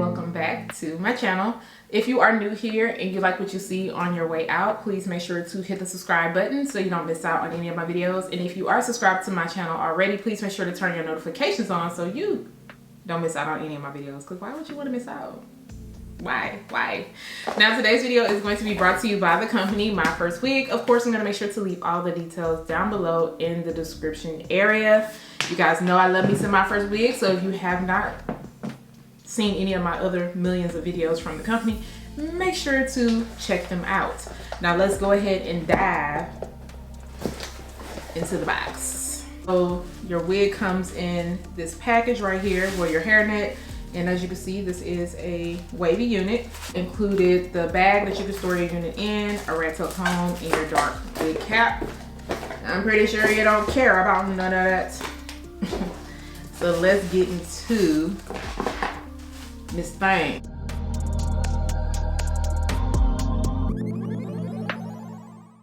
welcome back to my channel. If you are new here and you like what you see on your way out, please make sure to hit the subscribe button so you don't miss out on any of my videos. And if you are subscribed to my channel already, please make sure to turn your notifications on so you don't miss out on any of my videos. Because why would you want to miss out? Why? Now today's video is going to be brought to you by the company MYFIRSTWIG. Of course, I'm going to make sure to leave all the details down below in the description area. You guys know I love me some MYFIRSTWIG, so if you have not seen any of my other millions of videos from the company, make sure to check them out. Now let's go ahead and dive into the box. So your wig comes in this package right here where your hairnet. And as you can see, this is a wavy unit. Included the bag that you can store your unit in, a rat tail comb, and your dark wig cap. I'm pretty sure you don't care about none of that. So let's get into this thing.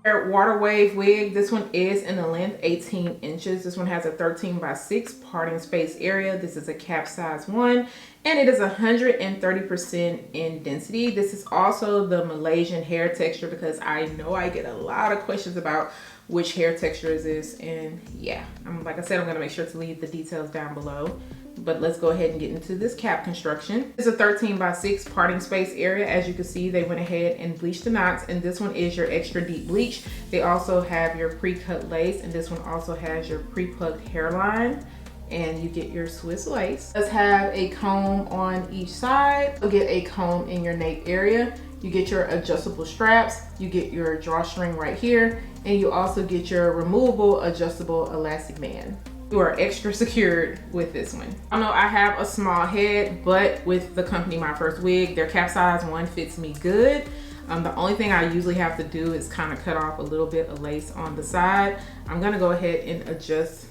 Water wave wig. This one is in the length 18 inches. This one has a 13x6 parting space area. This is a cap size one, and it is 130% in density. This is also the Malaysian hair texture because I know I get a lot of questions about which hair texture is this, and yeah, like I said, I'm gonna make sure to leave the details down below. But let's go ahead and get into this cap construction. It's a 13x6 parting space area. As you can see, they went ahead and bleached the knots, and this one is your extra deep bleach. They also have your pre-cut lace, and this one also has your pre-plucked hairline, and you get your Swiss lace. Let's have a comb on each side. You'll get a comb in your nape area. You get your adjustable straps, you get your drawstring right here, and you also get your removable adjustable elastic band. You are extra secured with this one. I know I have a small head, but with the company MYFIRSTWIG, their cap size one fits me good. The only thing I usually have to do is kind of cut off a little bit of lace on the side. I'm gonna go ahead and adjust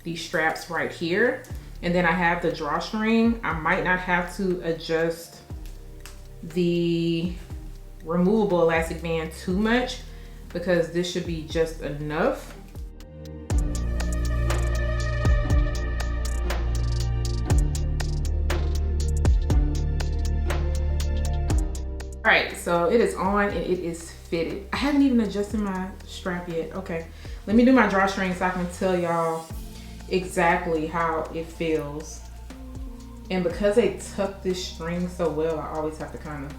these straps right here. And then I have the drawstring. I might not have to adjust the removable elastic band too much because this should be just enough. All right, so it is on and it is fitted. I haven't even adjusted my strap yet. Okay, let me do my drawstring so I can tell y'all exactly how it feels. And because they tuck this string so well, I always have to kind of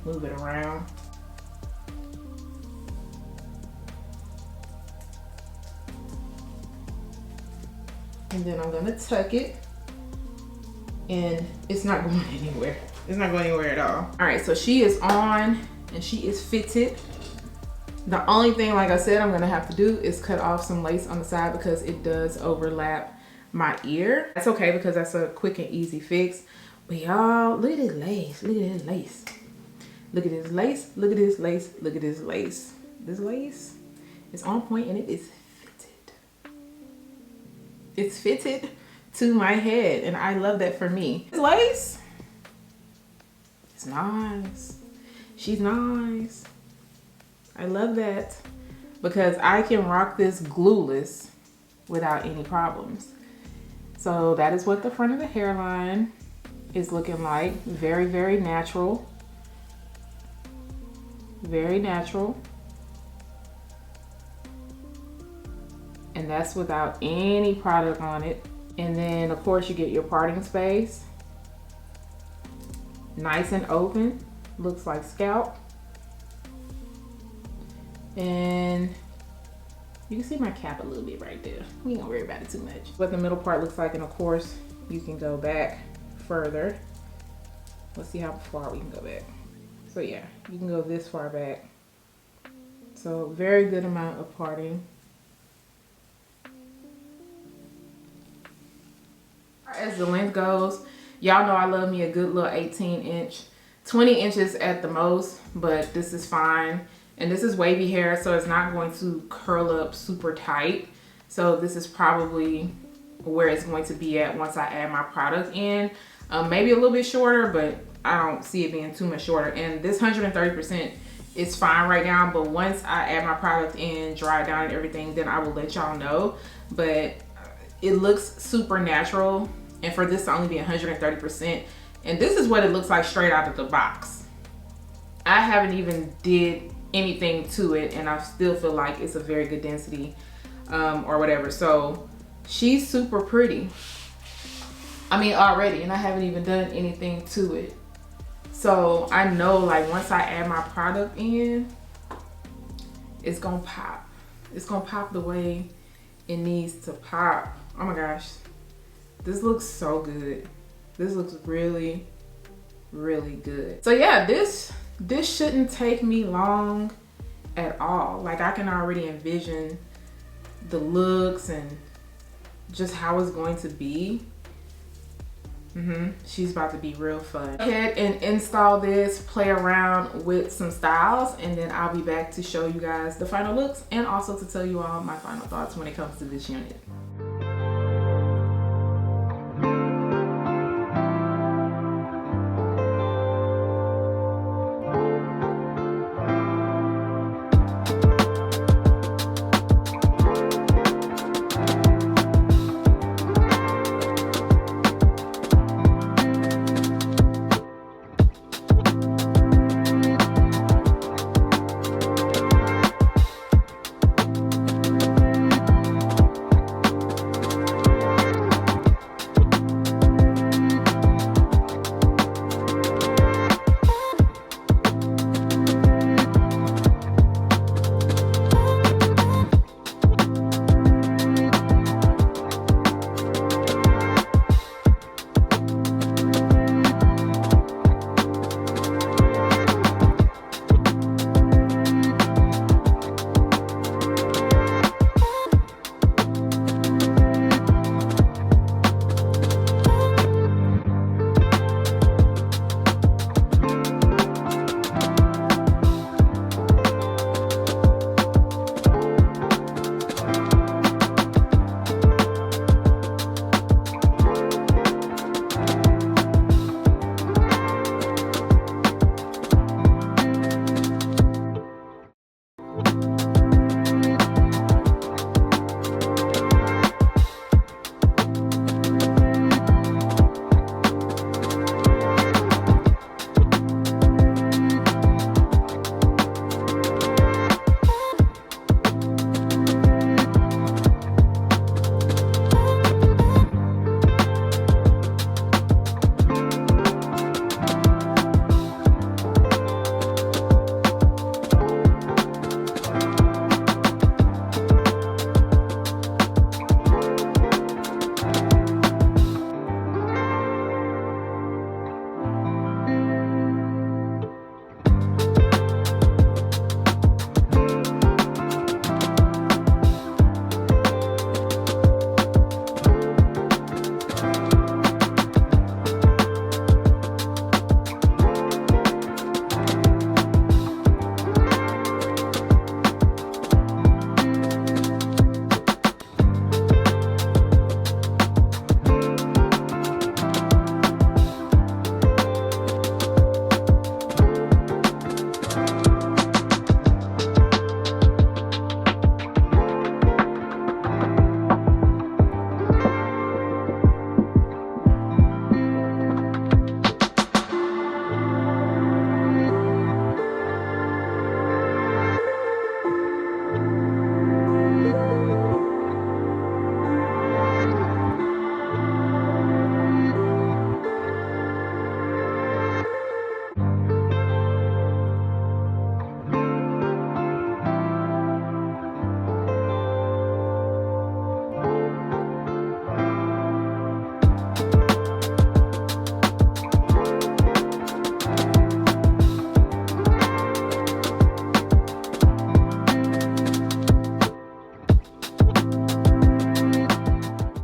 move it around. And then I'm gonna tuck it, and it's not going anywhere. It's not going anywhere at all. All right, so she is on and she is fitted. The only thing, like I said, I'm gonna have to do is cut off some lace on the side because it does overlap my ear. That's okay because that's a quick and easy fix. But y'all, look at this lace, look at this lace. Look at this lace, look at this lace, look at this lace. This lace is on point and it is fitted. It's fitted to my head and I love that for me. This lace, it's nice. She's nice. I love that because I can rock this glueless without any problems. So that is what the front of the hairline is looking like. Very, very natural. Very natural. And that's without any product on it. And then of course you get your parting space. Nice and open, looks like scalp. And you can see my cap a little bit right there. We ain't gonna worry about it too much. What the middle part looks like, and of course you can go back further. Let's see how far we can go back. So yeah, you can go this far back. So very good amount of parting. As the length goes, y'all know I love me a good little 18 inch, 20 inches at the most, but this is fine. And this is wavy hair, so it's not going to curl up super tight. So this is probably where it's going to be at once I add my product in. Maybe a little bit shorter, but I don't see it being too much shorter. And this 130% is fine right now, but once I add my product in, dry it down and everything, then I will let y'all know. But it looks super natural and for this to only be 130%. And this is what it looks like straight out of the box. I haven't even did anything to it, and I still feel like it's a very good density or whatever. So she's super pretty. I mean, already, and I haven't even done anything to it. So I know, like, once I add my product in, it's gonna pop. It's gonna pop the way it needs to pop. Oh my gosh, this looks so good. This looks really, really good. So yeah, this shouldn't take me long at all. Like, I can already envision the looks and just how it's going to be. She's about to be real fun. Go ahead and install this, play around with some styles, and then I'll be back to show you guys the final looks and also to tell you all my final thoughts when it comes to this unit.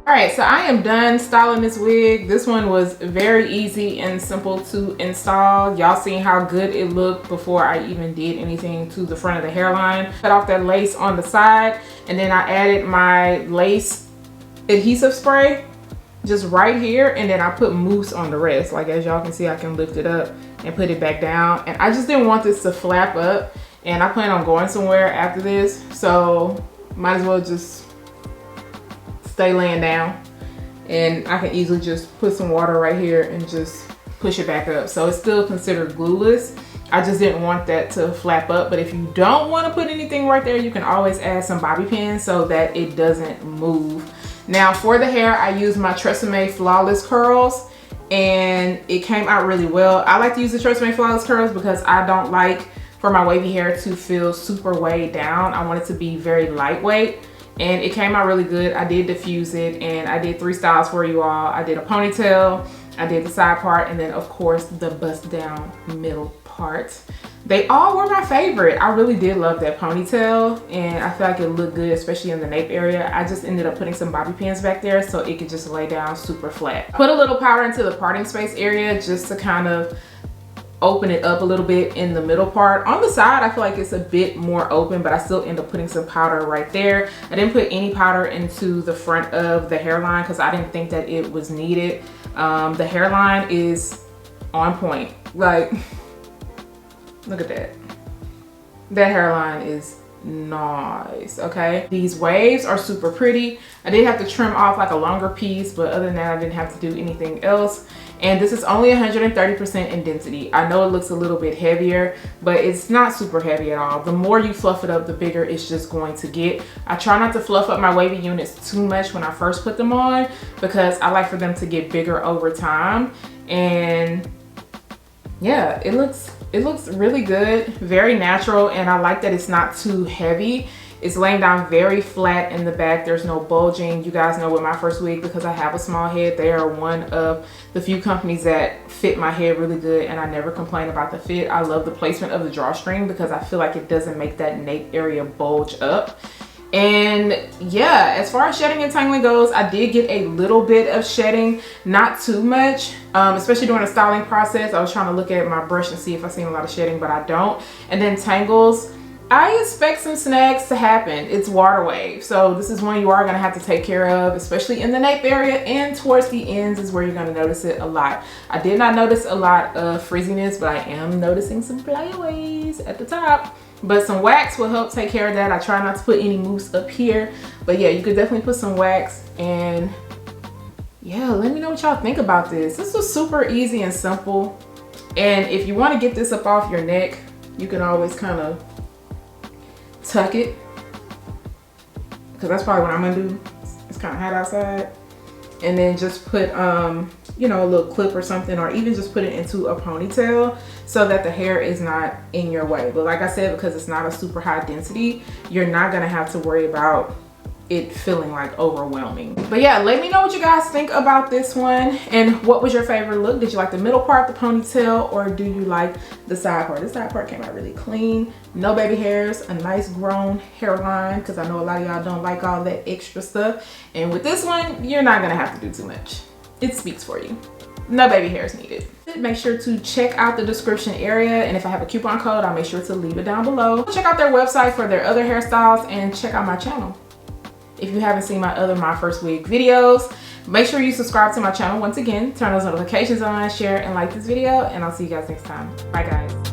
Alright, so I am done styling this wig. This one was very easy and simple to install. Y'all seen how good it looked before I even did anything to the front of the hairline. Cut off that lace on the side, and then I added my lace adhesive spray just right here, and then I put mousse on the rest. Like, as y'all can see, I can lift it up and put it back down. And I just didn't want this to flap up, and I plan on going somewhere after this, so might as well just stay laying down. and I can easily just put some water right here and just push it back up. So it's still considered glueless. I just didn't want that to flap up, but if you don't want to put anything right there, you can always add some bobby pins so that it doesn't move. Now for the hair, I used my Tresemme Flawless curls, and it came out really well. I like to use the Tresemme Flawless curls because I don't like for my wavy hair to feel super weighed down. I want it to be very lightweight, and it came out really good. I did diffuse it, and I did 3 styles for you all. I did a ponytail, I did the side part, and then of course the bust down middle part. They all were my favorite. I really did love that ponytail, and I feel like it looked good, especially in the nape area. I just ended up putting some bobby pins back there so it could just lay down super flat. Put a little powder into the parting space area just to kind of open it up a little bit in the middle part. On the side, I feel like it's a bit more open, but I still end up putting some powder right there. I didn't put any powder into the front of the hairline because I didn't think that it was needed. The hairline is on point. Like, look at that. That hairline is nice, okay? These waves are super pretty. I did have to trim off like a longer piece, but other than that, I didn't have to do anything else. And this is only 130% in density. I know it looks a little bit heavier, but it's not super heavy at all. The more you fluff it up, the bigger it's just going to get. I try not to fluff up my wavy units too much when I first put them on because I like for them to get bigger over time. And yeah, it looks really good, very natural, and I like that it's not too heavy. It's laying down very flat in the back. There's no bulging. You guys know with MYFIRSTWIG, because I have a small head, they are one of the few companies that fit my head really good, and I never complain about the fit. I love the placement of the drawstring because I feel like it doesn't make that nape area bulge up. And yeah, as far as shedding and tangling goes, I did get a little bit of shedding, not too much, especially during the styling process. I was trying to look at my brush and see if I seen a lot of shedding, but I don't. And then tangles, I expect some snags to happen. It's water wave, so this is one you are gonna have to take care of, especially in the nape area, and towards the ends is where you're gonna notice it a lot. I did not notice a lot of frizziness, but I am noticing some flyaways at the top. But some wax will help take care of that. I try not to put any mousse up here, but yeah, you could definitely put some wax. And yeah, let me know what y'all think about this. This was super easy and simple, and if you want to get this up off your neck, you can always kind of tuck it, because that's probably what I'm gonna do. It's kind of hot outside, and then just put you know, a little clip or something, or even just put it into a ponytail so that the hair is not in your way. But like I said, because it's not a super high density, you're not gonna have to worry about it feeling like overwhelming. But yeah, let me know what you guys think about this one, and what was your favorite look. Did you like the middle part, the ponytail, or do you like the side part? The side part came out really clean, no baby hairs, a nice grown hairline, because I know a lot of y'all don't like all that extra stuff. And with this one, you're not gonna have to do too much. It speaks for you. No baby hairs needed. Make sure to check out the description area, and if I have a coupon code, I'll make sure to leave it down below. Check out their website for their other hairstyles, and check out my channel. If you haven't seen my other MYFIRSTWIG videos, make sure you subscribe to my channel once again, turn those notifications on, share and like this video, and I'll see you guys next time. Bye guys.